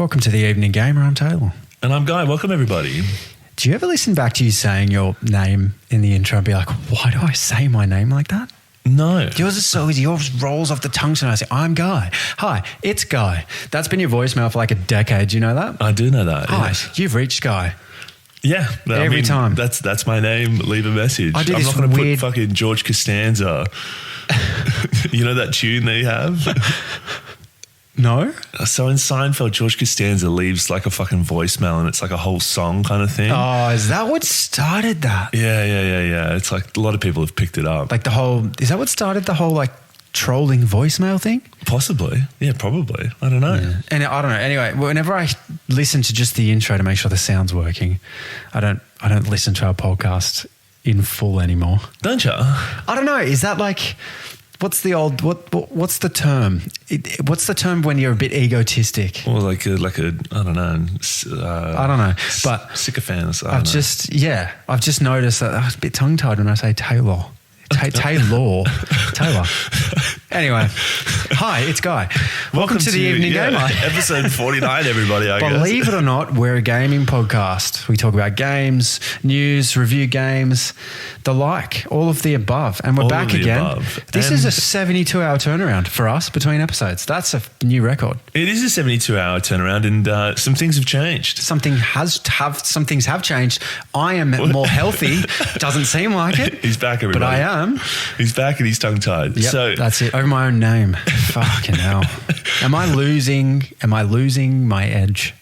Welcome to the Evening Gamer. I'm Taylor. And I'm Guy. Welcome, everybody. Do you ever listen back to you saying your name in the intro and be like, why do I say my name like that? No. Yours is so easy. Yours rolls off the tongue. So I say, I'm Guy. Hi, it's Guy. That's been your voicemail for like a decade. Do you know that? I do know that. Hi, yes. you've reached Guy. Yeah. Every time. That's my name. Leave a message. I do I'm this not going to put weird- fucking George Costanza. You know that tune they have? No? So in Seinfeld, George Costanza leaves like a fucking voicemail and it's like a whole song kind of thing. Oh, is that what started that? Yeah. It's like a lot of people have picked it up. Like is that what started the whole like trolling voicemail thing? Possibly. Yeah, probably. I don't know. Yeah. And I don't know. Anyway, whenever I listen to just the intro to make sure the sound's working, I don't listen to our podcast in full anymore. Don't you? I don't know. Is that like, what's the term? What's the term when you're a bit egotistic? Or like a I don't know. I don't know. But sycophants. I've just noticed that I was a bit tongue tied when I say Taylor. Taylor. Anyway, hi, it's Guy. Welcome to the Evening Gamer. Episode 49, everybody, I guess. Believe it or not, we're a gaming podcast. We talk about games, news, review games, the like, all of the above. And we're back again. This is a 72-hour turnaround for us between episodes. That's a new record. It is a 72-hour turnaround and some things have changed. Some things have changed. I am more healthy. Doesn't seem like it. He's back, everybody. But I am. He's back and he's tongue-tied. Yep, so that's it. Over my own name. Fucking hell. Am I losing my edge?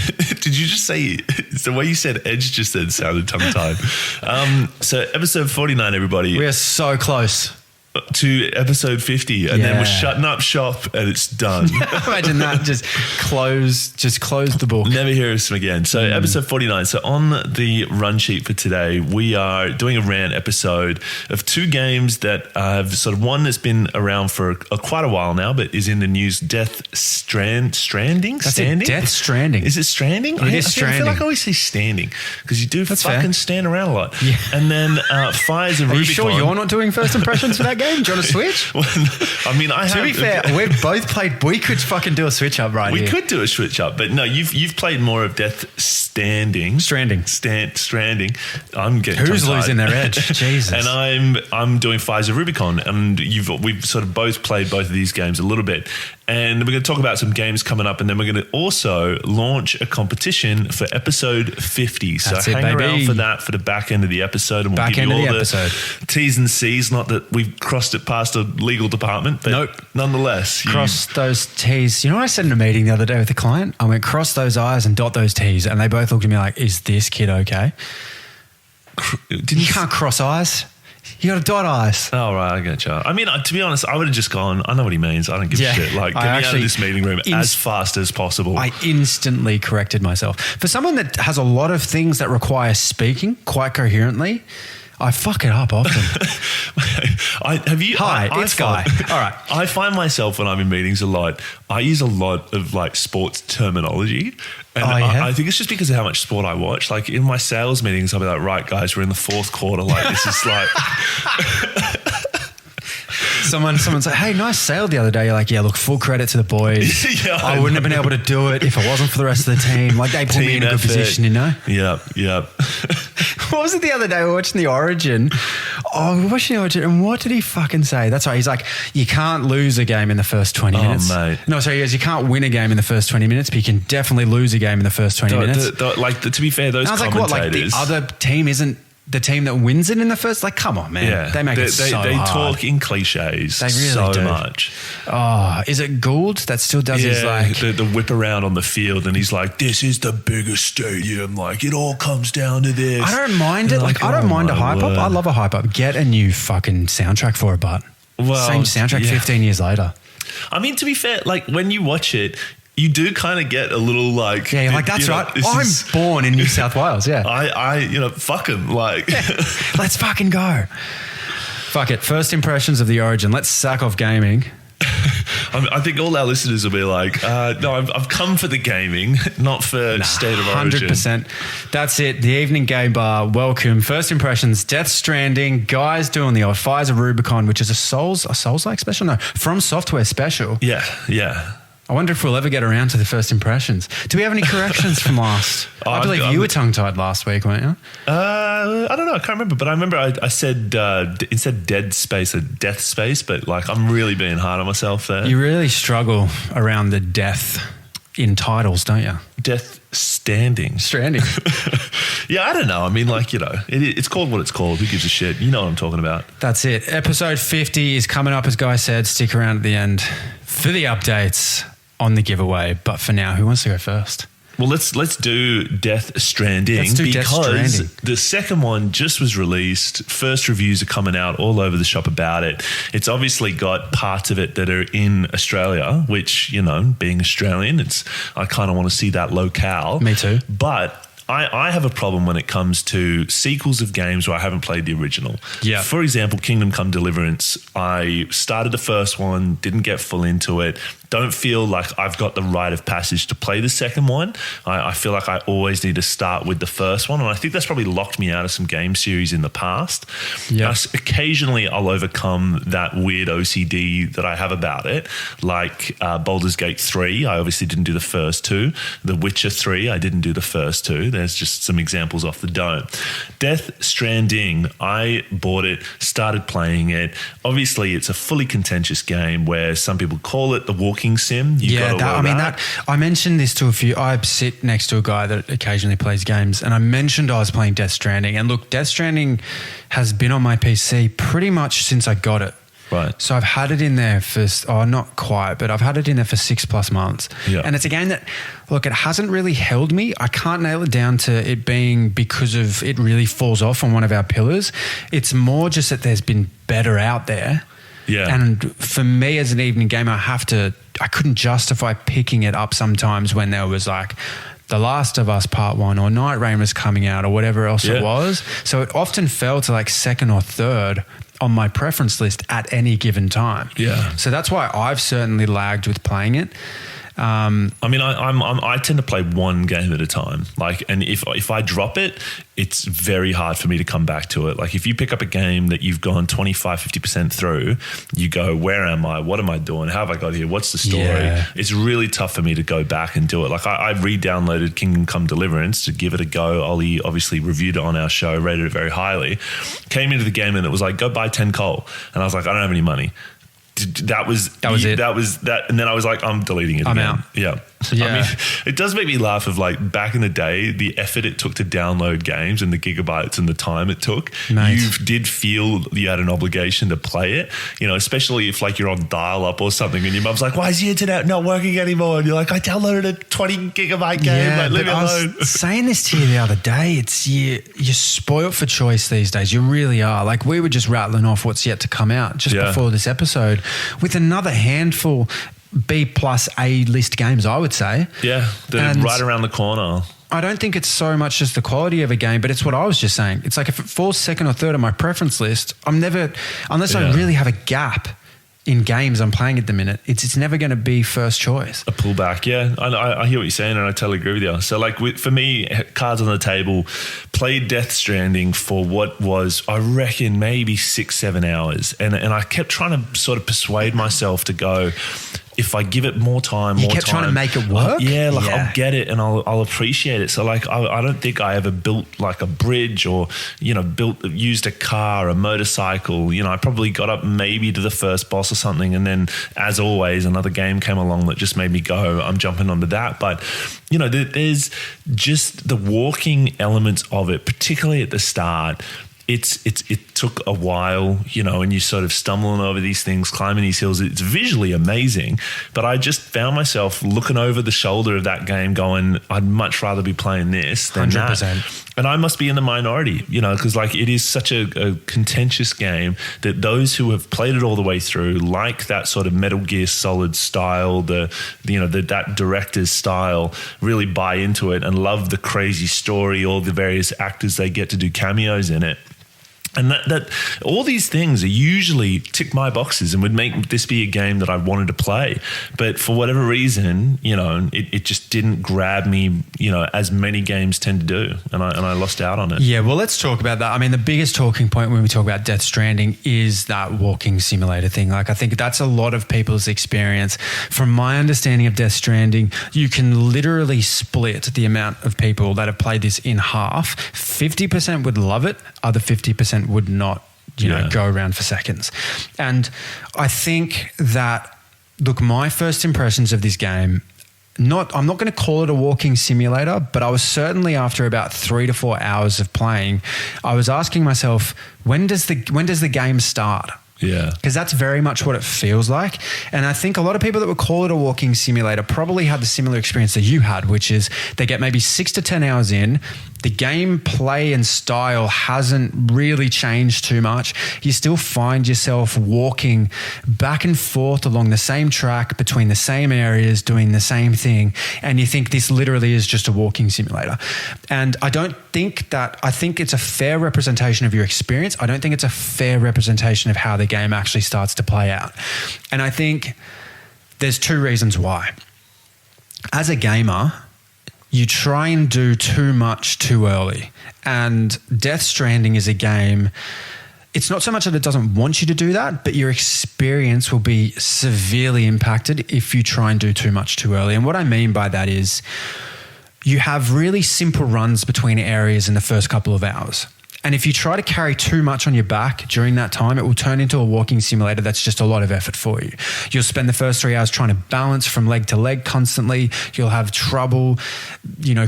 Did you just say the way you said edge just then sounded tongue-tied? So episode 49, everybody. We are so close to episode 50 and then we're shutting up shop and it's done. Imagine that. Just close the book. Never hear us again. So episode 49. So on the run sheet for today, we are doing a rant episode of two games that have sort of one that's been around for quite a while now, but is in the news. Death Stranding? That's it, Death Stranding. Is it Stranding? It is Stranding. I feel like I always say standing because you do that's fucking fair. stand around a lot. Yeah. And then Fires of Rubicon. Are you sure you're not doing first impressions for that game? Do you want to switch? Well, I mean, to be fair, we've both played. We could fucking do a switch up here. We could do a switch up, but no, you've played more of Death Stranding. Stranding. I'm getting who's losing their edge? Jesus. And I'm doing Fires of Rubicon, and we've sort of both played both of these games a little bit, and we're going to talk about some games coming up, and then we're going to also launch a competition for episode 50. So hang around for that for the back end of the episode, and we'll give you all the T's and C's. Not that we've crossed it past a legal department, but nonetheless. Cross those T's. You know what I said in a meeting the other day with a client? I went, cross those I's and dot those T's. And they both looked at me like, is this kid okay? You can't cross I's. You got to dot I's. Oh, right. I get you. I mean, to be honest, I would have just gone, I know what he means. I don't give a shit. Like, get me out of this meeting room as fast as possible. I instantly corrected myself. For someone that has a lot of things that require speaking quite coherently, I fuck it up often. It's Guy. All right. I find myself when I'm in meetings a lot, I use a lot of like sports terminology. And I think it's just because of how much sport I watch. Like in my sales meetings, I'll be like, right, guys, we're in the fourth quarter. Like this is like... Someone said, hey, nice sale the other day. You're like, yeah, look, full credit to the boys. I wouldn't have been able to do it if it wasn't for the rest of the team. Like they put me in a good position, you know? Yep. What was it the other day? We were watching the Origin. We were watching the Origin, and what did he fucking say? That's right. He's like, you can't lose a game in the first 20 minutes. Oh, mate. No, sorry, he goes, you can't win a game in the first 20 minutes, but you can definitely lose a game in the first 20 minutes. To be fair, those commentators... Like, what, like the other team isn't the team that wins it in the first, like, come on, man. Yeah. They make it so hard. They talk in cliches they really so much. Oh, is it Gould that still does his like... the whip around on the field and he's like, this is the biggest stadium. Like, it all comes down to this. I don't mind it. Like, I don't mind a hype up. I love a hype up. Get a new fucking soundtrack for it, but same soundtrack 15 years later. I mean, to be fair, like, when you watch it, you do kind of get a little like... Yeah, like, that's right. I'm born in New South Wales, yeah. I fuck him, like... Yeah. Let's fucking go. Fuck it. First impressions of the Origin. Let's sack off gaming. I think all our listeners will be like, no, I've come for the gaming, not for State of Origin. 100%. That's it. The Evening Game Bar. Welcome. First impressions, Death Stranding. Guys doing the old Fires of Rubicon, which is a Souls-like special? No, FromSoftware special. Yeah. I wonder if we'll ever get around to the first impressions. Do we have any corrections from last? I believe you were tongue-tied last week, weren't you? I don't know. I can't remember. But I remember I said instead dead space, a death space. But like I'm really being hard on myself there. You really struggle around the death in titles, don't you? Death Stranding. Yeah, I don't know. I mean, like, you know, it's called what it's called. Who gives a shit? You know what I'm talking about. That's it. Episode 50 is coming up, as Guy said. Stick around at the end for the updates on the giveaway. But for now, who wants to go first? Well, let's do Death Stranding. Let's do because Death Stranding. The second one just was released. First reviews are coming out all over the shop about it. It's obviously got parts of it that are in Australia, which, you know, being Australian, I kind of want to see that locale. Me too. But I have a problem when it comes to sequels of games where I haven't played the original. Yeah. For example, Kingdom Come Deliverance. I started the first one, didn't get full into it. Don't feel like I've got the rite of passage to play the second one. I feel like I always need to start with the first one. And I think that's probably locked me out of some game series in the past. Yeah. Occasionally I'll overcome that weird OCD that I have about it. Like Baldur's Gate 3, I obviously didn't do the first two. The Witcher 3, I didn't do the first two. There's just some examples off the dome. Death Stranding, I bought it, started playing it. Obviously it's a fully contentious game where some people call it the walking sim. I mentioned this to a few. I sit next to a guy that occasionally plays games, and I mentioned I was playing Death Stranding. And look, Death Stranding has been on my PC pretty much since I got it. Right. So I've had it in there for, not quite, but I've had it in there for 6+ months. Yeah. And it's a game that, look, it hasn't really held me. I can't nail it down to it being because of it really falls off on one of our pillars. It's more just that there's been better out there. Yeah. And for me as an evening gamer, I couldn't justify picking it up sometimes when there was like The Last of Us Part 1 or Night Rain was coming out or whatever else it was. So it often fell to like second or third on my preference list at any given time. Yeah. So that's why I've certainly lagged with playing it. I mean, I tend to play one game at a time. Like, and if I drop it, it's very hard for me to come back to it. Like, if you pick up a game that you've gone 25, 50% through, you go, where am I? What am I doing? How have I got here? What's the story? Yeah. It's really tough for me to go back and do it. Like, I re-downloaded Kingdom Come Deliverance to give it a go. Ollie obviously reviewed it on our show, rated it very highly. Came into the game and it was like, go buy 10 coal. And I was like, I don't have any money. That was it. That was that, and then I was like, I'm deleting it. I'm again. out. Yeah. I mean, it does make me laugh of like back in the day, the effort it took to download games and the gigabytes and the time it took. Mate. You did feel you had an obligation to play it, you know, especially if like you're on dial-up or something and your mum's like, why is the internet not working anymore? And you're like, I downloaded a 20 gigabyte game. Yeah, like, leave me alone. I was saying this to you the other day. It's you're spoiled for choice these days. You really are. Like, we were just rattling off what's yet to come out just before this episode with another handful B+ A list games, I would say. Yeah, they're right around the corner. I don't think it's so much just the quality of a game, but it's what I was just saying. It's like if it falls second or third on my preference list, I'm never, unless I really have a gap in games I'm playing at the minute, it's never going to be first choice. A pullback, yeah. I hear what you're saying and I totally agree with you. So like for me, cards on the table, played Death Stranding for what was, I reckon, maybe 6-7 hours. And I kept trying to sort of persuade myself to go, if I give it more time, you kept trying to make it work? I'll get it and I'll appreciate it. So like, I don't think I ever built like a bridge or, you know, used a car, a motorcycle. You know, I probably got up maybe to the first boss or something. And then as always, another game came along that just made me go, I'm jumping onto that. But, you know, there's just the walking elements of it, particularly at the start. It took a while, you know, and you sort of stumbling over these things, climbing these hills. It's visually amazing, but I just found myself looking over the shoulder of that game going, I'd much rather be playing this than 100%. That. And I must be in the minority, you know, because like it is such a contentious game that those who have played it all the way through, like that sort of Metal Gear Solid style, that director's style, really buy into it and love the crazy story, all the various actors they get to do cameos in it. And that all these things are usually tick my boxes and would make this be a game that I wanted to play. But for whatever reason, it just didn't grab me, as many games tend to do. And I lost out on it. Yeah, well, let's talk about that. I mean, the biggest talking point when we talk about Death Stranding is that walking simulator thing. Like, I think that's a lot of people's experience. From my understanding of Death Stranding, you can literally split the amount of people that have played this in half. 50% would love it. Other 50% would not, go around for seconds. And I think that, look, my first impressions of this game, I'm not going to call it a walking simulator, but I was certainly, after about 3 to 4 hours of playing, I was asking myself, when does the game start? Yeah. Because that's very much what it feels like. And I think a lot of people that would call it a walking simulator probably had the similar experience that you had, which is they get maybe 6 to 10 hours in. The gameplay and style hasn't really changed too much. You still find yourself walking back and forth along the same track between the same areas, doing the same thing. And you think this literally is just a walking simulator. And I think it's a fair representation of your experience. I don't think it's a fair representation of how the game actually starts to play out. And I think there's 2 reasons why. As a gamer, you try and do too much too early. And Death Stranding is a game, it's not so much that it doesn't want you to do that, but your experience will be severely impacted if you try and do too much too early. And what I mean by that is you have really simple runs between areas in the first couple of hours. And if you try to carry too much on your back during that time, it will turn into a walking simulator that's just a lot of effort for you. You'll spend the first 3 hours trying to balance from leg to leg constantly. You'll have trouble,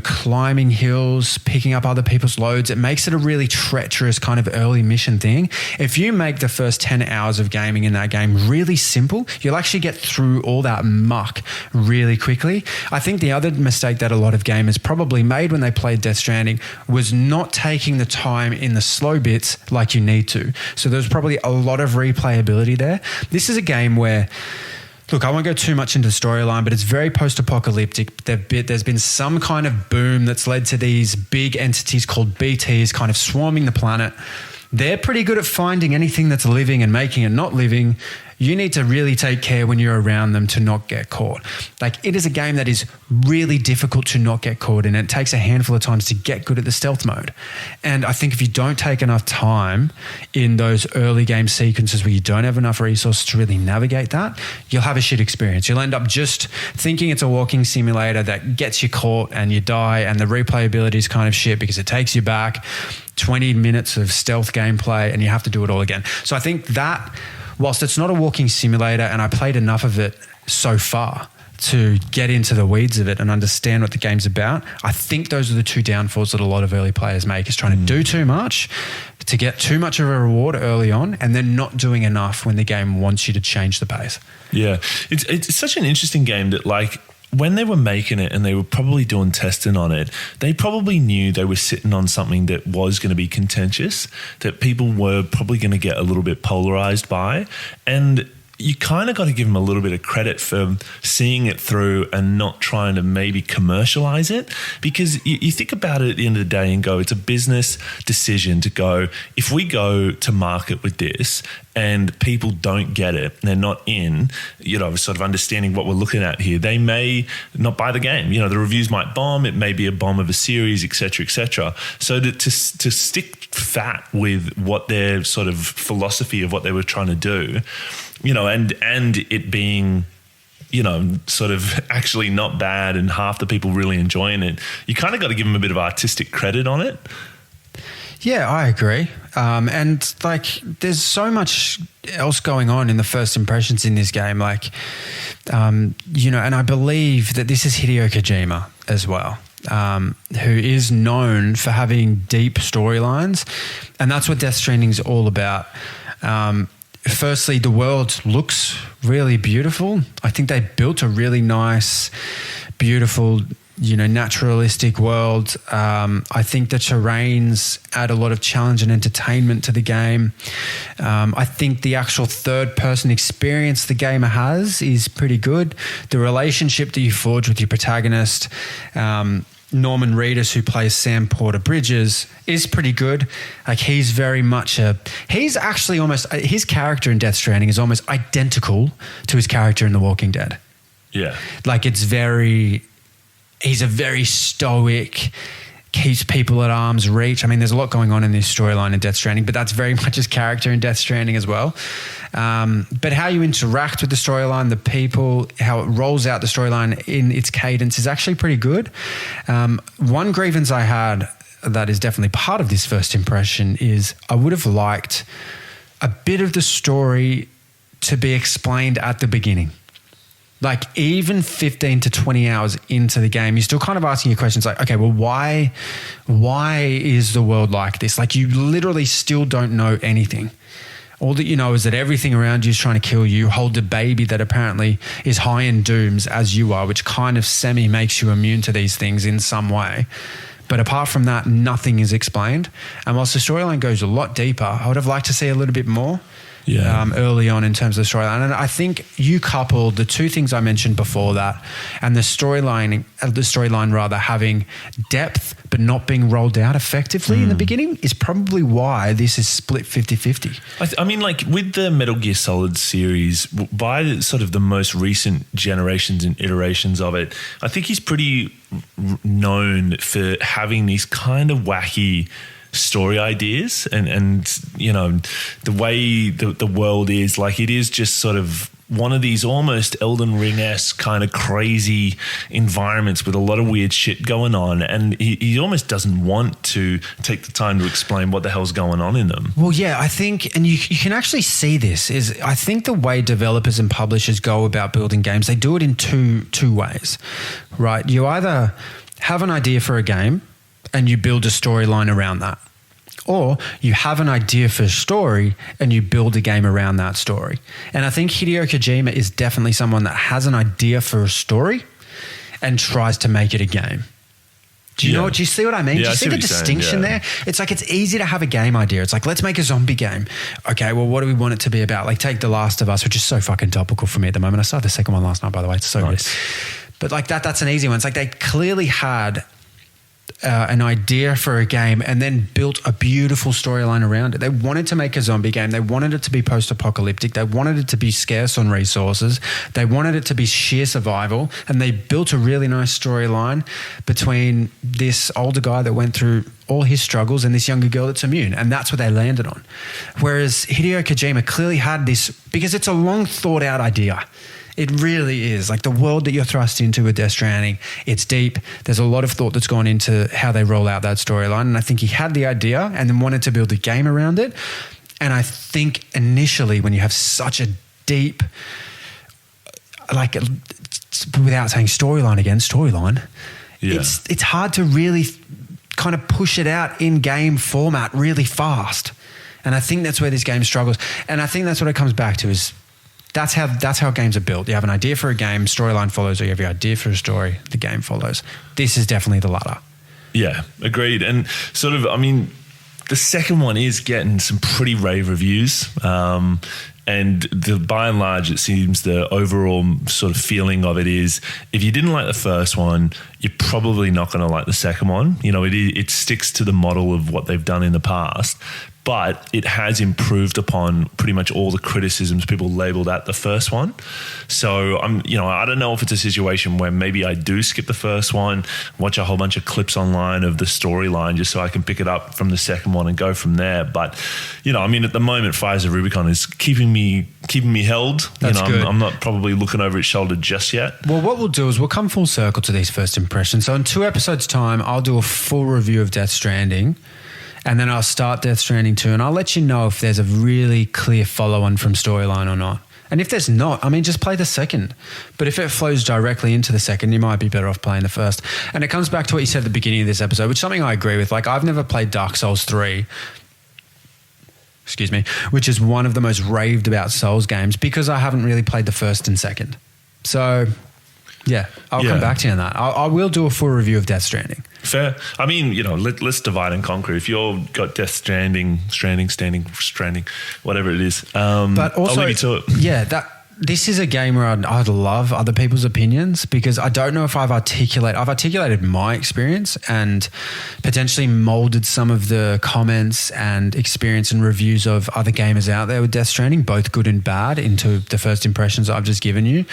climbing hills, picking up other people's loads. It makes it a really treacherous kind of early mission thing. If you make the first 10 hours of gaming in that game really simple, you'll actually get through all that muck really quickly. I think the other mistake that a lot of gamers probably made when they played Death Stranding was not taking the time in the slow bits like you need to. So there's probably a lot of replayability there. This is a game where, look, I won't go too much into the storyline, but it's very post-apocalyptic. There's been some kind of boom that's led to these big entities called BTs kind of swarming the planet. They're pretty good at finding anything that's living and making it not living. You need to really take care when you're around them to not get caught. Like, it is a game that is really difficult to not get caught in. It takes a handful of times to get good at the stealth mode. And I think if you don't take enough time in those early game sequences where you don't have enough resources to really navigate that, you'll have a shit experience. You'll end up just thinking it's a walking simulator that gets you caught and you die, and the replayability is kind of shit because it takes you back 20 minutes of stealth gameplay and you have to do it all again. So I think that, whilst it's not a walking simulator, and I played enough of it so far to get into the weeds of it and understand what the game's about, I think those are the 2 downfalls that a lot of early players make, is trying to do too much to get too much of a reward early on, and then not doing enough when the game wants you to change the pace. Yeah. It's such an interesting game that, like, when they were making it and they were probably doing testing on it, they probably knew they were sitting on something that was going to be contentious, that people were probably going to get a little bit polarized by. And you kind of got to give them a little bit of credit for seeing it through and not trying to maybe commercialize it. Because you think about it at the end of the day and go, it's a business decision to go, if we go to market with this and people don't get it, they're not in, sort of understanding what we're looking at here, they may not buy the game. The reviews might bomb. It may be a bomb of a series, et cetera, et cetera. So to stick fat with what their sort of philosophy of what they were trying to do, and it being, sort of actually not bad and half the people really enjoying it, you kind of got to give them a bit of artistic credit on it. Yeah, I agree. And like, there's so much else going on in the first impressions in this game. Like, and I believe that this is Hideo Kojima as well, who is known for having deep storylines. And that's what Death Stranding is all about. Firstly, the world looks really beautiful. I think they built a really nice, beautiful, naturalistic world. I think the terrains add a lot of challenge and entertainment to the game. I think the actual third-person experience the gamer has is pretty good. The relationship that you forge with your protagonist, Norman Reedus, who plays Sam Porter Bridges, is pretty good. Like he's very much he's actually almost, his character in Death Stranding is almost identical to his character in The Walking Dead. Yeah. Like he's a very stoic, keeps people at arm's reach. I mean, there's a lot going on in this storyline in Death Stranding, but that's very much his character in Death Stranding as well. But how you interact with the storyline, the people, how it rolls out the storyline in its cadence is actually pretty good. One grievance I had that is definitely part of this first impression is I would have liked a bit of the story to be explained at the beginning. Like even 15 to 20 hours into the game, you're still kind of asking your questions like, okay, well, why is the world like this? Like you literally still don't know anything. All that you know is that everything around you is trying to kill you. Hold a baby that apparently is high in dooms as you are, which kind of semi makes you immune to these things in some way. But apart from that, nothing is explained. And whilst the storyline goes a lot deeper, I would have liked to see a little bit more. Early on in terms of the storyline. And I think you coupled the two things I mentioned before that and the storyline rather having depth but not being rolled out effectively in the beginning is probably why this is split 50-50. I mean, like with the Metal Gear Solid series, by sort of the most recent generations and iterations of it, I think he's pretty known for having these kind of wacky story ideas and you know the way the world is, like it is just sort of one of these almost Elden Ring-esque kind of crazy environments with a lot of weird shit going on, and he almost doesn't want to take the time to explain what the hell's going on in them. Well, yeah, I think, and you can actually see this, is I think the way developers and publishers go about building games, they do it in two ways, right? You either have an idea for a game and you build a storyline around that. Or you have an idea for a story and you build a game around that story. And I think Hideo Kojima is definitely someone that has an idea for a story and tries to make it a game. Do you see what I mean? Yeah, do you see the distinction there? It's like it's easy to have a game idea. It's like, let's make a zombie game. Okay, well, what do we want it to be about? Like take The Last of Us, which is so fucking topical for me at the moment. I started the second one last night, by the way. It's so nice. Good. But like that's an easy one. It's like they clearly had an idea for a game and then built a beautiful storyline around it. They wanted to make a zombie game. They wanted it to be post-apocalyptic. They wanted it to be scarce on resources. They wanted it to be sheer survival. And they built a really nice storyline between this older guy that went through all his struggles and this younger girl that's immune. And that's what they landed on. Whereas Hideo Kojima clearly had this, because it's a long thought out idea. It really is. Like the world that you're thrust into with Death Stranding, it's deep. There's a lot of thought that's gone into how they roll out that storyline. And I think he had the idea and then wanted to build a game around it. And I think initially when you have such a deep, like without saying storyline, it's hard to really kind of push it out in game format really fast. And I think that's where this game struggles. And I think that's what it comes back to is that's how games are built. You have an idea for a game, storyline follows, or you have your idea for a story, the game follows. This is definitely the latter. Yeah, agreed. And sort of, I mean, the second one is getting some pretty rave reviews. And by and large, it seems the overall sort of feeling of it is if you didn't like the first one, you're probably not going to like the second one. You know, it sticks to the model of what they've done in the past. But it has improved upon pretty much all the criticisms people labeled at the first one. So I don't know if it's a situation where maybe I do skip the first one, watch a whole bunch of clips online of the storyline just so I can pick it up from the second one and go from there. But at the moment, Fires of Rubicon is keeping me held. That's good. I'm not probably looking over its shoulder just yet. Well, what we'll do is we'll come full circle to these first impressions. So in 2 episodes' time, I'll do a full review of Death Stranding. And then I'll start Death Stranding 2 and I'll let you know if there's a really clear follow-on from storyline or not. And if there's not, just play the second. But if it flows directly into the second, you might be better off playing the first. And it comes back to what you said at the beginning of this episode, which is something I agree with. Like, I've never played Dark Souls 3, which is one of the most raved about Souls games because I haven't really played the first and second. So, yeah, I'll come back to you on that. I will do a full review of Death Stranding. Fair. Let's divide and conquer. If you've got Death Stranding, whatever it is. But also, I'll leave you to it. Yeah, this is a game where I'd love other people's opinions, because I don't know if I've articulated my experience and potentially molded some of the comments and experience and reviews of other gamers out there with Death Stranding, both good and bad, into the first impressions I've just given you.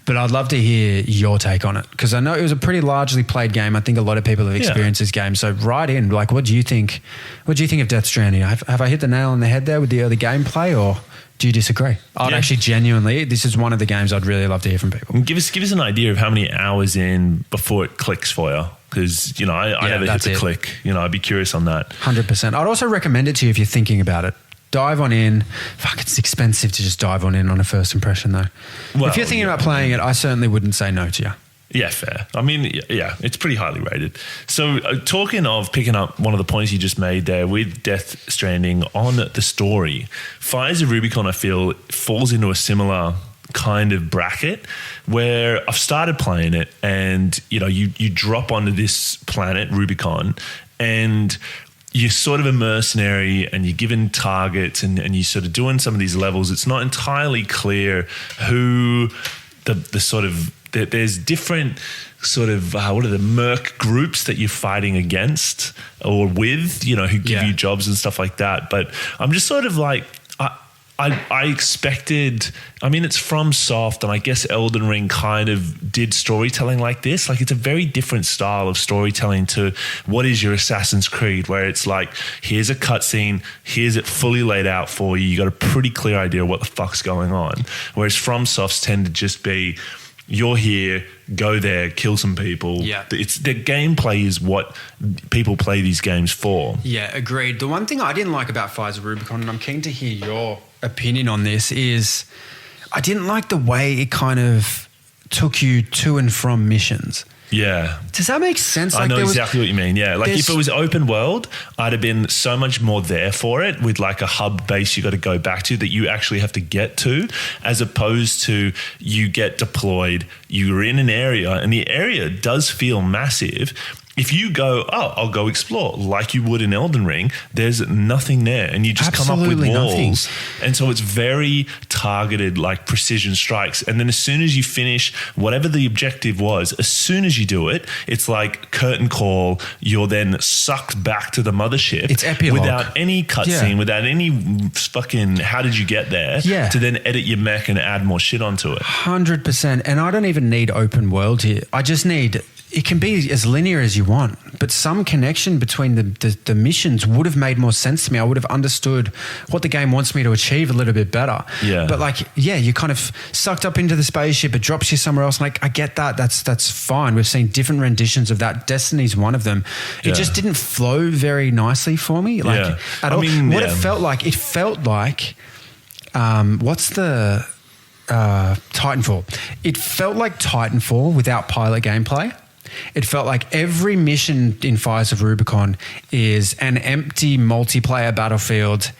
But I'd love to hear your take on it, because I know it was a pretty largely played game. I think a lot of people have experienced this game. So write in, like, what do you think? What do you think of Death Stranding? Have I hit the nail on the head there with the early gameplay, or do you disagree? I'd actually genuinely, this is one of the games I'd really love to hear from people. Give us an idea of how many hours in before it clicks for you. Because, you know, I never hit the click. You know, I'd be curious on that. 100%. I'd also recommend it to you if you're thinking about it. Dive on in. Fuck, it's expensive to just dive on in on a first impression, though. Well, if you're thinking about playing it, I certainly wouldn't say no to you. Yeah, fair. I mean, yeah, it's pretty highly rated. So talking of picking up one of the points you just made there with Death Stranding on the story, Fires of Rubicon, I feel, falls into a similar kind of bracket where I've started playing it, and, you know, you drop onto this planet, Rubicon, and you're sort of a mercenary and you're given targets and you're sort of doing some of these levels. It's not entirely clear who the sort of... There's different sort of, what are the merc groups that you're fighting against or with, you know, who give you jobs and stuff like that. But I'm just sort of like, I expected, I mean, it's FromSoft, and I guess Elden Ring kind of did storytelling like this. Like, it's a very different style of storytelling to what is your Assassin's Creed, where it's like, here's a cutscene, here's it fully laid out for you. You got a pretty clear idea of what the fuck's going on. Whereas FromSofts tend to just be, you're here, go there, kill some people. Yeah. It's the gameplay is what people play these games for. Yeah, agreed. The one thing I didn't like about Fires of Rubicon, and I'm keen to hear your opinion on this, is I didn't like the way it kind of took you to and from missions. Yeah. Does that make sense? I know exactly what you mean. Yeah. Like, if it was open world, I'd have been so much more there for it, with like a hub base you got to go back to that you actually have to get to, as opposed to you get deployed, you're in an area, and the area does feel massive. If you go, I'll go explore like you would in Elden Ring, there's nothing there, and you just come up with walls. Nothing. And so it's very targeted, like precision strikes. And then as soon as you finish whatever the objective was, as soon as you do it, it's like curtain call. You're then sucked back to the mothership. It's epilogue. Without any cutscene, without any fucking how did you get there, to then edit your mech and add more shit onto it. 100%. And I don't even need open world here. I just need... It can be as linear as you want, but some connection between the missions would have made more sense to me. I would have understood what the game wants me to achieve a little bit better. Yeah. But like, you're kind of sucked up into the spaceship. It drops you somewhere else. Like, I get that. That's fine. We've seen different renditions of that. Destiny's one of them. It just didn't flow very nicely for me. Like, at all. What it felt like, what's the Titanfall? It felt like Titanfall without pilot gameplay. It felt like every mission in Fires of Rubicon is an empty multiplayer battlefield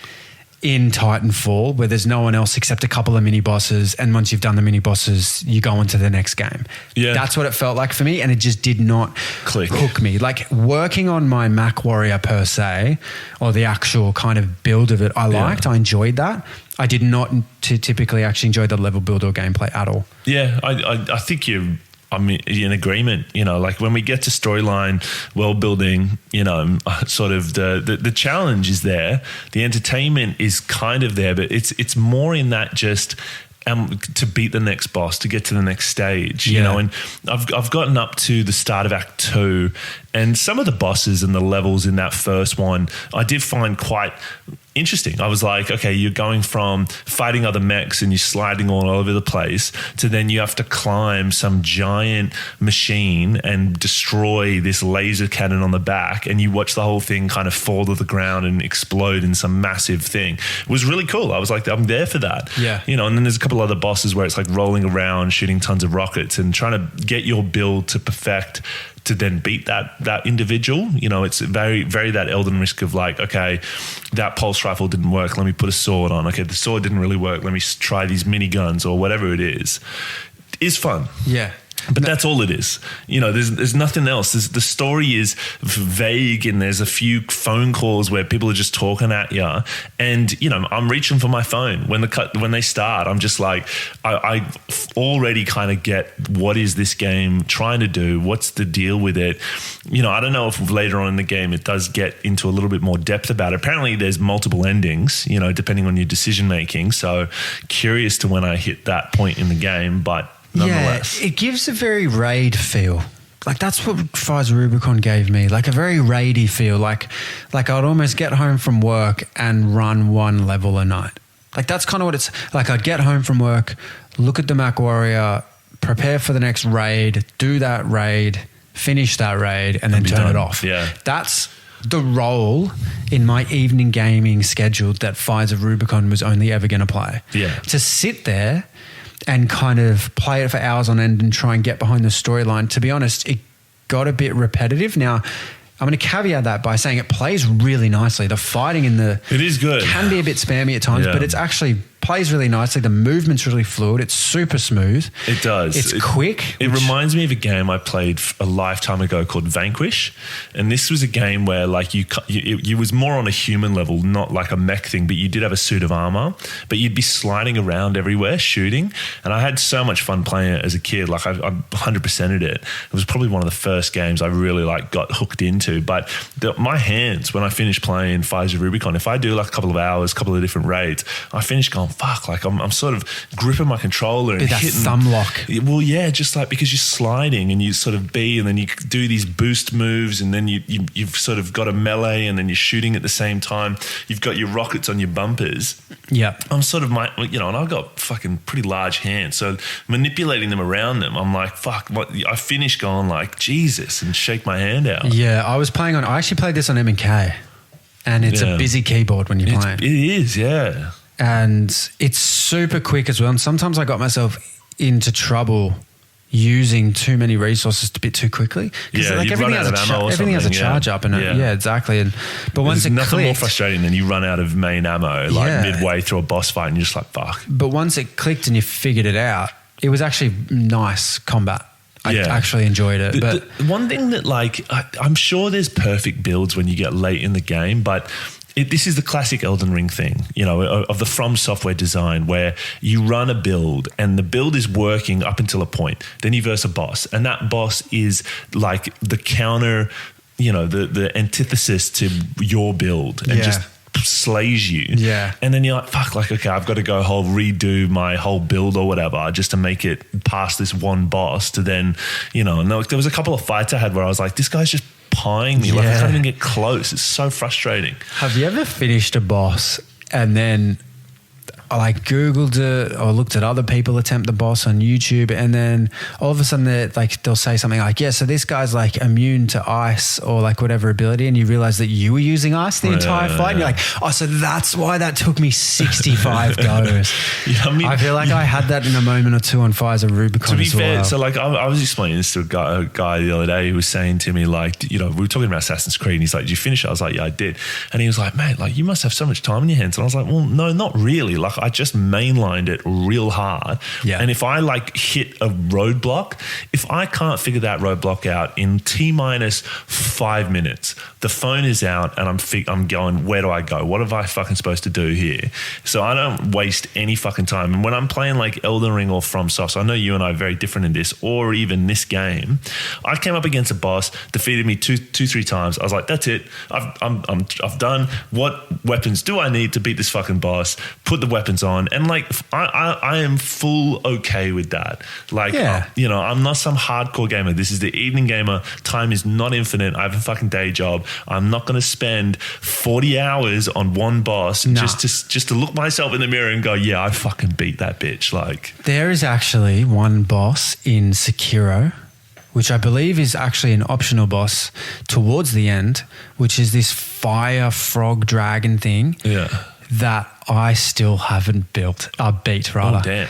in Titanfall where there's no one else except a couple of mini bosses, and once you've done the mini bosses, you go on to the next game. Yeah. That's what it felt like for me, and it just did not hook me. Like, working on my Mac Warrior per se, or the actual kind of build of it, I liked. I enjoyed that. I did not typically actually enjoy the level build or gameplay at all. Yeah, I think I'm in agreement, you know, like when we get to storyline, world building, you know, sort of the challenge is there. The entertainment is kind of there, but it's more in that just to beat the next boss, to get to the next stage, you know. And I've gotten up to the start of Act 2, and some of the bosses and the levels in that first one I did find quite interesting. I was like, okay, you're going from fighting other mechs and you're sliding all over the place to then you have to climb some giant machine and destroy this laser cannon on the back, and you watch the whole thing kind of fall to the ground and explode in some massive thing. It was really cool. I was like, I'm there for that. Yeah. You know, and then there's a couple other bosses where it's like rolling around, shooting tons of rockets and trying to get your build to perfect to then beat that individual. You know, it's very, very that Elden risk of like, okay, that pulse rifle didn't work, let me put a sword on. Okay, the sword didn't really work, let me try these mini guns or whatever it is fun. Yeah. But that's all it is. There's nothing else. The story is vague, and there's a few phone calls where people are just talking at you. And, I'm reaching for my phone. When they start, I'm just like, I already kind of get, what is this game trying to do? What's the deal with it? I don't know if later on in the game it does get into a little bit more depth about it. Apparently there's multiple endings, depending on your decision making. So curious to when I hit that point in the game, but nonetheless. Yeah, it gives a very raid feel. Like that's what Fires of Rubicon gave me, like a very raidy feel. Like I'd almost get home from work and run one level a night. Like that's kind of what it's like. I'd get home from work, look at the Mac Warrior, prepare for the next raid, do that raid, finish that raid, and then turn it off. Yeah. That's the role in my evening gaming schedule that Fires of Rubicon was only ever going to play. Yeah. To sit there and kind of play it for hours on end and try and get behind the storyline. To be honest, it got a bit repetitive. Now, I'm going to caveat that by saying it plays really nicely. The fighting in the... It is good. Can be a bit spammy at times, but it's actually plays really nicely. The movement's really fluid. It's super smooth. It does. It's quick. It reminds me of a game I played a lifetime ago called Vanquish. And this was a game where like you was more on a human level, not like a mech thing, but you did have a suit of armor, but you'd be sliding around everywhere shooting. And I had so much fun playing it as a kid. Like I 100%ed it. It was probably one of the first games I really like got hooked into. But my hands, when I finished playing Fires of Rubicon, if I do like a couple of hours, a couple of different raids, I finish going, fuck, like I'm sort of gripping my controller and that hitting thumb lock. Well, yeah, just like because you're sliding and you sort of and then you do these boost moves, and then you've sort of got a melee, and then you're shooting at the same time. You've got your rockets on your bumpers. Yeah, I'm sort of and I've got fucking pretty large hands, so manipulating them around them, I'm like, fuck. I finish going like Jesus and shake my hand out. Yeah, I actually played this on M&K, and it's a busy keyboard when you're playing. It is, yeah. And it's super quick as well. And sometimes I got myself into trouble using too many resources a bit too quickly. Yeah, like everything has a charge up in it. Yeah, exactly. But once there's nothing more clicked, frustrating than you run out of main ammo midway through a boss fight and you're just like, fuck. But once it clicked and you figured it out, it was actually nice combat. I actually enjoyed it. But the one thing that I'm sure there's perfect builds when you get late in the game, but this is the classic Elden Ring thing, of the FromSoftware design, where you run a build and the build is working up until a point. Then you verse a boss, and that boss is like the counter, the antithesis to your build, and just slays you. Yeah. And then you're like, fuck, okay, I've got to go redo my whole build or whatever just to make it past this one boss to then, and there was a couple of fights I had where I was like, this guy's just pieing me. Like I can't even get close. It's so frustrating. Have you ever finished a boss and then I Googled it or looked at other people attempt the boss on YouTube, and then all of a sudden they'll say something like, so this guy's like immune to ice or like whatever ability, and you realize that you were using ice the entire fight, and you're like, so that's why that took me 65 goes. I feel like I had that in a moment or two on Fires of Rubicon. To be fair, so I was explaining this to a guy the other day who was saying to me, we were talking about Assassin's Creed, and he's like, did you finish it? I was like, yeah, I did. And he was like, mate, you must have so much time in your hands. And I was like, well, no, not really. I just mainlined it real hard. Yeah. And if I hit a roadblock, if I can't figure that roadblock out in T-minus 5 minutes, the phone is out and I'm going, where do I go? What am I fucking supposed to do here? So I don't waste any fucking time. And when I'm playing like Elden Ring or FromSoft, so I know you and I are very different in this, or even this game, I came up against a boss, defeated me two, 3 times. I was like, that's it. I've done. What weapons do I need to beat this fucking boss? Put the weapons on. And I am full okay with that. I'm not some hardcore gamer. This is the evening gamer. Time is not infinite. I have a fucking day job. I'm not going to spend 40 hours on one boss just to look myself in the mirror and go, I fucking beat that bitch. There is actually one boss in Sekiro, which I believe is actually an optional boss towards the end, which is this fire frog dragon thing. Yeah. That I still haven't beat, rather. Oh, damn.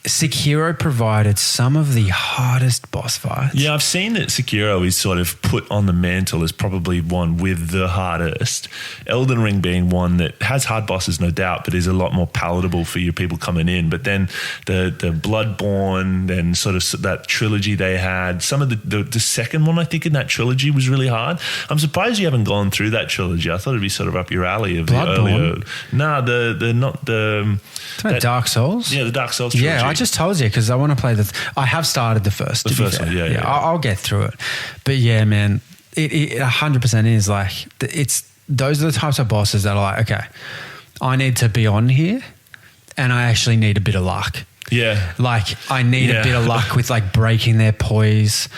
Sekiro provided some of the hardest boss fights. Yeah, I've seen that Sekiro is sort of put on the mantle as probably one with the hardest. Elden Ring being one that has hard bosses, no doubt, but is a lot more palatable for you people coming in. But then the Bloodborne, then sort of that trilogy they had, some of the second one I think in that trilogy was really hard. I'm surprised you haven't gone through that trilogy. I thought it'd be sort of up your alley of Bloodborne? Dark Souls? Yeah, the Dark Souls trilogy. Yeah, I just told you because I want to play I have started the first. The first one, yeah. I'll get through it. But yeah, man, it 100% is like, those are the types of bosses that are like, okay, I need to be on here and I actually need a bit of luck. Yeah. Like I need a bit of luck with like breaking their poise.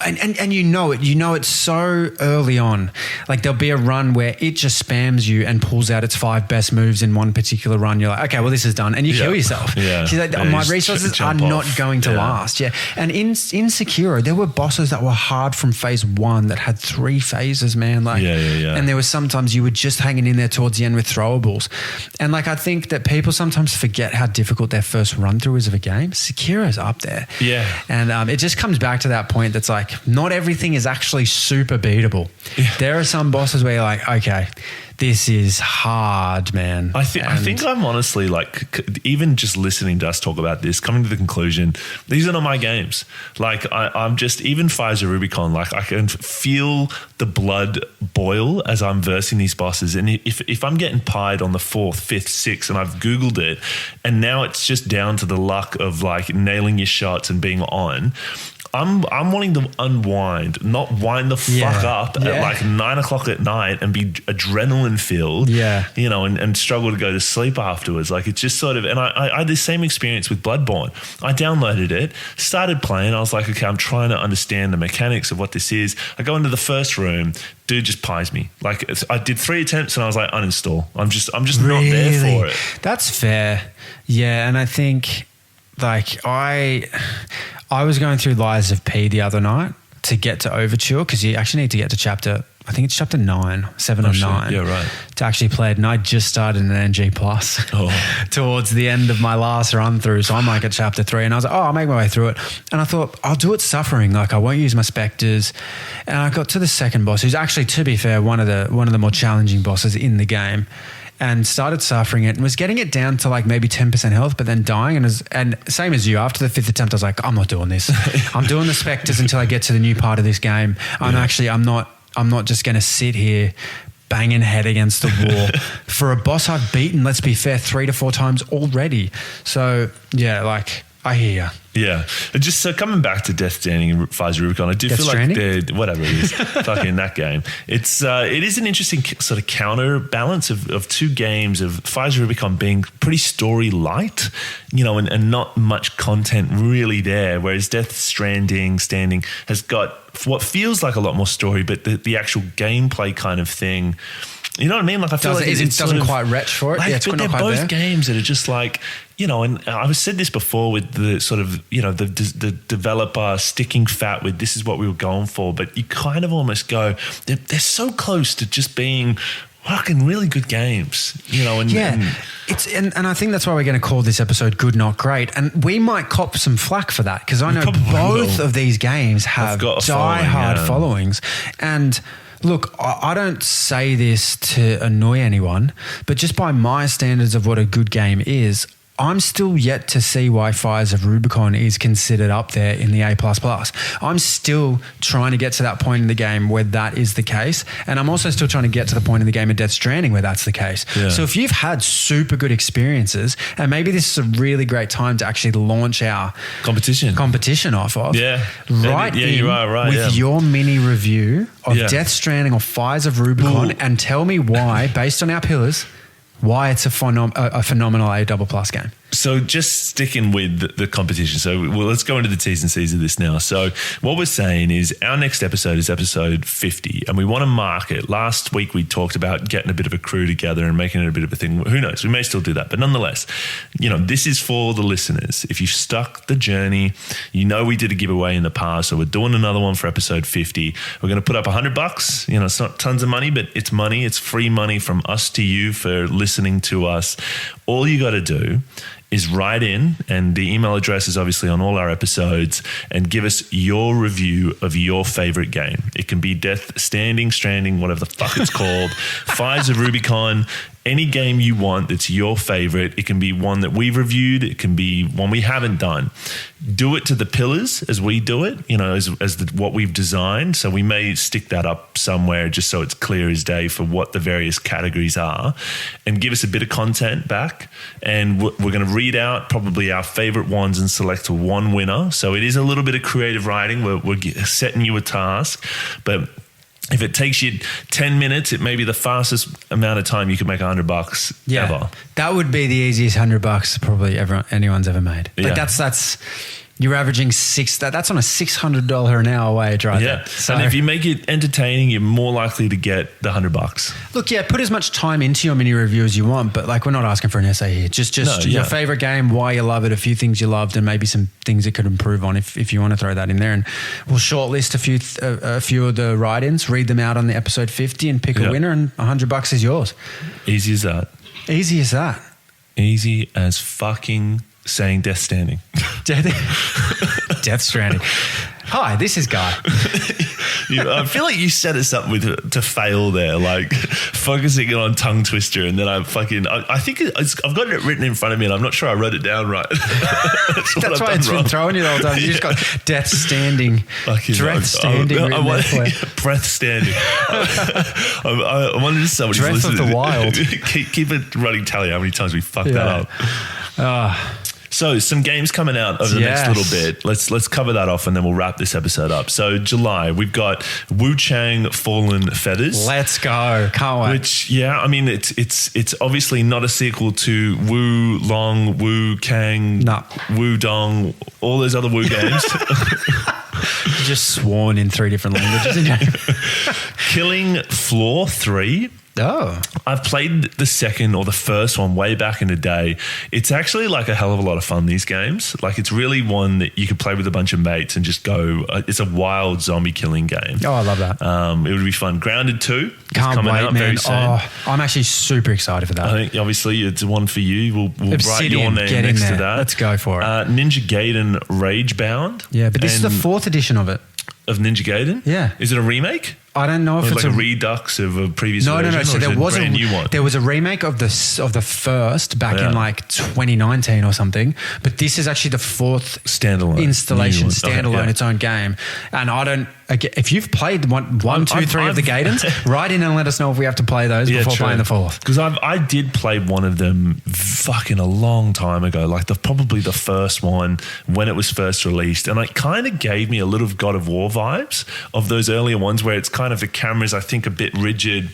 And you know it so early on. Like there'll be a run where it just spams you and pulls out its 5 best moves in one particular run. You're like, okay, well this is done, and you kill yourself. Yeah. Like, my resources are not going to last. Yeah, and in Sekiro there were bosses that were hard from phase 1 that had 3 phases, man. Like, and there was sometimes you were just hanging in there towards the end with throwables, and like I think that people sometimes forget how difficult their first run through is of a game. Sekiro's up there. Yeah, and it just comes back to that point that's like, not everything is actually super beatable. Yeah. There are some bosses where you're like, okay, this is hard, man. I think I'm honestly like, even just listening to us talk about this, coming to the conclusion, these are not my games. Like I'm just, even Fires of Rubicon, like I can feel the blood boil as I'm versing these bosses. And if I'm getting pied on the 4th, 5th, 6th, and I've Googled it, and now it's just down to the luck of like nailing your shots and being on, I'm wanting to unwind, not wind the fuck up at like 9 o'clock at night and be adrenaline filled, and struggle to go to sleep afterwards. Like it's just sort of, and I had the same experience with Bloodborne. I downloaded it, started playing. I was like, okay, I'm trying to understand the mechanics of what this is. I go into the first room, dude just pies me. Like I did 3 attempts and I was like, uninstall. I'm just really? Not there for it. That's fair. Yeah. And I think like I was going through Lies of P the other night to get to Overture because you actually need to get to chapter 9, 7 or 9 to actually play it. And I just started an NG Plus towards the end of my last run through. So I'm like at chapter 3 and I was like, I'll make my way through it. And I thought, I'll do it suffering. Like I won't use my specters. And I got to the second boss, who's actually, to be fair, one of the more challenging bosses in the game. And started suffering it and was getting it down to like maybe 10% health, but then dying. And same as you, after the 5th attempt, I was like, I'm not doing this. I'm doing the specters until I get to the new part of this game. I'm not just going to sit here banging head against the wall for a boss I've beaten, let's be fair, 3 to 4 times already. So yeah, like I hear you. Yeah. Just so coming back to Death Stranding and Fires of Rubicon, I do feel like they're, whatever it is, fucking that game. It is an interesting sort of counterbalance of 2 games of Fires of Rubicon being pretty story light, and not much content really there, whereas Death Stranding has got what feels like a lot more story, but the actual gameplay kind of thing. You know what I mean? Like I feel it doesn't quite retch for it. Like, yeah, it's but they're both there. Games that are just like, and I've said this before with the sort of, the developer sticking fat with this is what we were going for, but you kind of almost go, they're so close to just being fucking really good games, And I think that's why we're going to call this episode Good Not Great, and we might cop some flack for that because I know both of these games have die-hard followings. And look, I don't say this to annoy anyone, but just by my standards of what a good game is, I'm still yet to see why Fires of Rubicon is considered up there in the A++. I'm still trying to get to that point in the game where that is the case. And I'm also still trying to get to the point in the game of Death Stranding where that's the case. Yeah. So if you've had super good experiences, and maybe this is a really great time to actually launch our competition off of. Yeah. You are right. With your mini review of Death Stranding or Fires of Rubicon. Ooh. And tell me why, based on our pillars, why it's a phenomenal A++ game. So just sticking with the competition. So let's go into the T's and C's of this now. So what we're saying is our next episode is episode 50 and we want to mark it. Last week we talked about getting a bit of a crew together and making it a bit of a thing. Who knows? We may still do that. But nonetheless, this is for the listeners. If you've stuck the journey, we did a giveaway in the past. So we're doing another one for episode 50. We're going to put up $100. It's not tons of money, but it's money. It's free money from us to you for listening to us. All you got to do is write in, and the email address is obviously on all our episodes, and give us your review of your favorite game. It can be Death Stranding, whatever the fuck it's called, Fires of Rubicon, any game you want that's your favorite. It can be one that we've reviewed. It can be one we haven't done. Do it to the pillars as we do it, what we've designed. So we may stick that up somewhere just so it's clear as day for what the various categories are, and give us a bit of content back. And we're going to read out probably our favorite ones and select one winner. So it is a little bit of creative writing. We're setting you a task, but if it takes you 10 minutes, it may be the fastest amount of time you could make $100 ever. That would be the easiest $100 probably anyone's ever made. Like that's you're averaging that's on a $600 an hour wage right there. So, and if you make it entertaining, you're more likely to get the $100. Look, put as much time into your mini review as you want, but like we're not asking for an essay here. Just your favorite game, why you love it, a few things you loved, and maybe some things it could improve on if you want to throw that in there. And we'll shortlist a few of the write-ins, read them out on the episode 50 and pick a winner, and $100 is yours. Easy as that. Easy as that. Easy as fucking saying Death Stranding. Death Stranding. Hi, this is Guy. I feel like you set us up to fail there, like focusing on tongue twister, and then I think I've got it written in front of me, and I'm not sure I wrote it down right. That's why it's been throwing you the whole time. You just got Death Standing, Breath Standing, Breath Standing. I wonder if somebody's Breath listening. of the Wild. keep it running tally how many times we fucked that up. So some games coming out over the next little bit. Let's cover that off, and then we'll wrap this episode up. So July, we've got Wu Chang Fallen Feathers. Let's go. Can't wait. Which, I mean, it's obviously not a sequel to Wu Long, Wu Kang, Wu Dong, all those other Wu games. You just sworn in 3 different languages, didn't you? Killing Floor 3. Oh. I've played the second or the first one way back in the day. It's actually like a hell of a lot of fun, these games. Like it's really one that you could play with a bunch of mates and just go, it's a wild zombie killing game. Oh, I love that. It would be fun. Grounded 2 is coming out very soon. Oh, I'm actually super excited for that. I think obviously it's one for you. We'll write your name next to that. Let's go for it. Ninja Gaiden Ragebound. Yeah, but this is the 4th edition of it. Of Ninja Gaiden? Yeah. Is it a remake? I don't know if it's like a redux of a previous version. No. So there was a new one. There was a remake of the first back in like 2019 or something. But this is actually the 4th standalone installation, standalone, its own game. And I don't. If you've played one, two, three of the Gaidens, write in and let us know if we have to play those before playing the 4th. Because I did play one of them fucking a long time ago, like probably the first one when it was first released, and it kind of gave me a little God of War vibes of those earlier ones where it's kind of the camera's I think a bit rigid.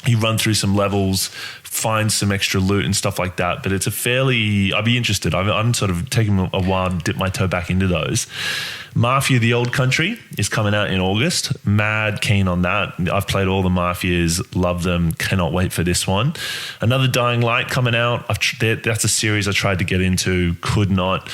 You run through some levels, find some extra loot and stuff like that. But it's I'd be interested. I'm sort of taking a while to dip my toe back into those. Mafia: The Old Country is coming out in August. Mad keen on that. I've played all the Mafias, love them. Cannot wait for this one. Another Dying Light coming out. That's a series I tried to get into, could not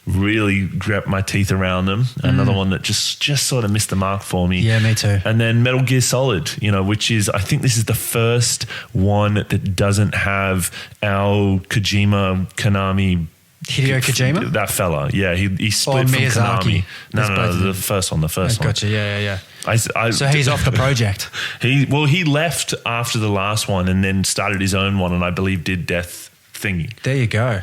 really grab my teeth around them. Another one that just sort of missed the mark for me. Yeah, me too. And then Metal Gear Solid, which is, I think this is the first one that doesn't have our Konami. Hideo Kojima? That fella, yeah. He split from Konami. No, the first one. Gotcha, yeah. So he's off the project. He left after the last one and then started his own one, and I believe did Death Thingy. There you go.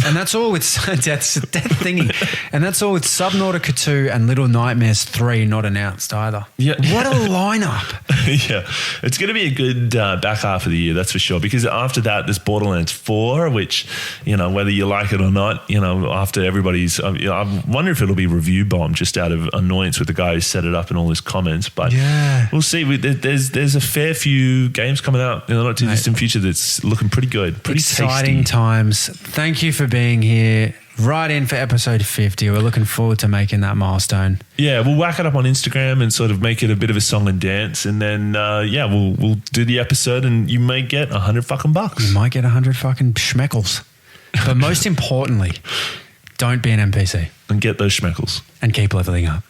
And that's all with Death Thingy. And that's all with Subnautica 2 and Little Nightmares 3 not announced either. Yeah. What a lineup. Yeah. It's going to be a good back half of the year, that's for sure. Because after that, there's Borderlands 4, which, whether you like it or not, after everybody's... I wonder if it'll be review bombed just out of annoyance with the guy who set it up and all his comments. But we'll see. There's a fair few games coming out in the not too distant future that's looking pretty good. Pretty exciting tasty. Times. Thank you for being here. Right in for episode 50. We're looking forward to making that milestone. Yeah, we'll whack it up on Instagram and sort of make it a bit of a song and dance, and then we'll do the episode, and you may get $100 You might get 100 fucking schmeckles. But most importantly, don't be an NPC and get those schmeckles and keep leveling up.